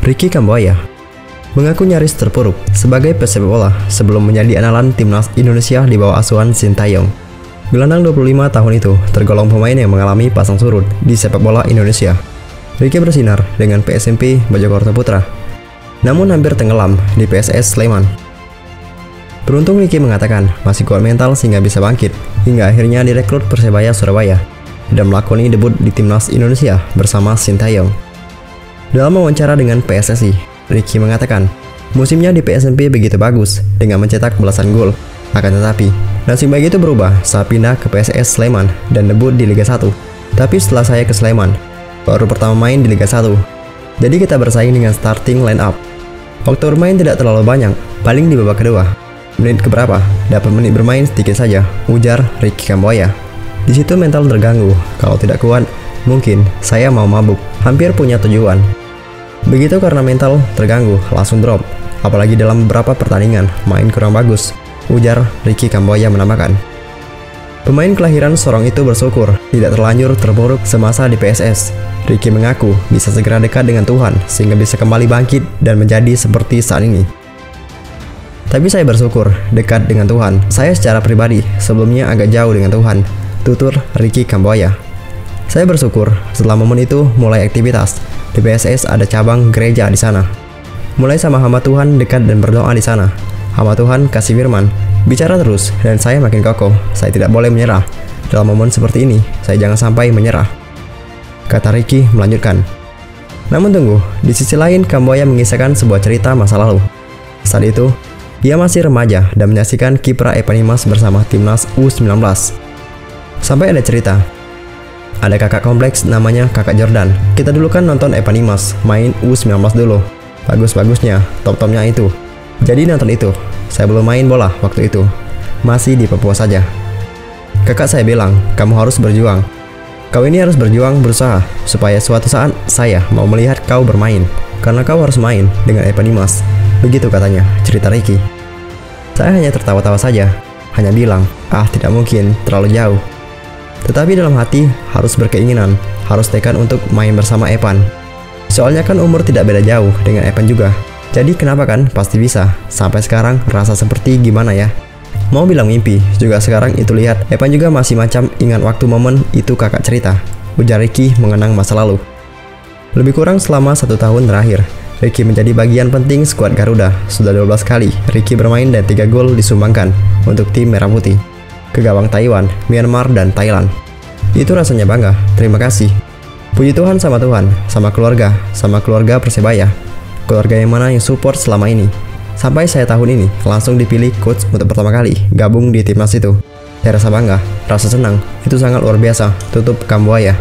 Ricky Kambuaya mengaku nyaris terpuruk sebagai pesepak bola sebelum menjadi andalan timnas Indonesia di bawah asuhan Sintayong. Gelandang 25 tahun itu tergolong pemain yang mengalami pasang surut di sepak bola Indonesia. Ricky bersinar dengan PSMP Mojokerto Putra, namun hampir tenggelam di PSS Sleman. Beruntung Ricky mengatakan masih kuat mental sehingga bisa bangkit, hingga akhirnya direkrut Persebaya Surabaya dan melakoni debut di timnas Indonesia bersama Sintayong. Dalam wawancara dengan PSSI, Ricky mengatakan musimnya di PSMP begitu bagus dengan mencetak belasan gol. Akan tetapi, nasib baik itu berubah saat pindah ke PSS Sleman dan debut di Liga 1. Tapi setelah saya ke Sleman, baru pertama main di Liga 1. Jadi kita bersaing dengan starting line up. Waktu bermain tidak terlalu banyak, paling di babak kedua. Menit keberapa, dapat menit bermain sedikit saja, ujar Ricky Kambuaya. Di situ mental terganggu, kalau tidak kuat, mungkin saya mau mabuk, hampir punya tujuan. Begitu karena mental terganggu, langsung drop. Apalagi dalam beberapa pertandingan, main kurang bagus, ujar Ricky Kambuaya menambahkan. Pemain kelahiran Sorong itu bersyukur tidak terlanjur terpuruk semasa di PSS. Ricky mengaku bisa segera dekat dengan Tuhan sehingga bisa kembali bangkit dan menjadi seperti saat ini. Tapi saya bersyukur dekat dengan Tuhan. Saya secara pribadi sebelumnya agak jauh dengan Tuhan, tutur Ricky Kambuaya. Saya bersyukur setelah momen itu mulai aktivitas. Di PSS ada cabang gereja di sana. Mulai sama hamba Tuhan dekat dan berdoa di sana. Hamba Tuhan kasih firman, bicara terus dan saya makin kokoh. Saya tidak boleh menyerah. Dalam momen seperti ini, saya jangan sampai menyerah, kata Ricky melanjutkan. Namun tunggu, di sisi lain Kambuaya mengisahkan sebuah cerita masa lalu. Saat itu, dia masih remaja dan menyaksikan kiprah Evan Dimas bersama timnas U19. Sampai ada cerita, ada kakak kompleks namanya kakak Jordan. Kita dulu kan nonton Evan Dimas main U19 dulu. Bagus-bagusnya, top-topnya itu. Jadi nonton itu. Saya belum main bola waktu itu. Masih di Papua saja. Kakak saya bilang, kamu harus berjuang. Kau ini harus berjuang berusaha supaya suatu saat saya mau melihat kau bermain. Karena kau harus main dengan Evan Dimas. Begitu katanya, cerita Ricky. Saya hanya tertawa-tawa saja. Hanya bilang, tidak mungkin, terlalu jauh. Tetapi dalam hati harus berkeinginan, harus tekad untuk main bersama Evan. Soalnya kan umur tidak beda jauh dengan Evan juga. Jadi kenapa kan pasti bisa. Sampai sekarang rasa seperti gimana ya. Mau bilang mimpi, juga sekarang itu lihat Evan juga masih macam ingat waktu momen itu kakak cerita, ujar Ricky mengenang masa lalu. Lebih kurang selama 1 tahun terakhir, Ricky menjadi bagian penting skuad Garuda. Sudah 12 kali Ricky bermain dan 3 gol disumbangkan untuk tim Merah Putih ke gawang Taiwan, Myanmar, dan Thailand. Itu rasanya bangga, terima kasih. Puji Tuhan sama Tuhan, sama keluarga Persebaya. Keluarga yang mana yang support selama ini. Sampai saya tahun ini langsung dipilih coach untuk pertama kali gabung di timnas itu. Saya rasa bangga, rasa senang, itu sangat luar biasa, tutup Kambuaya.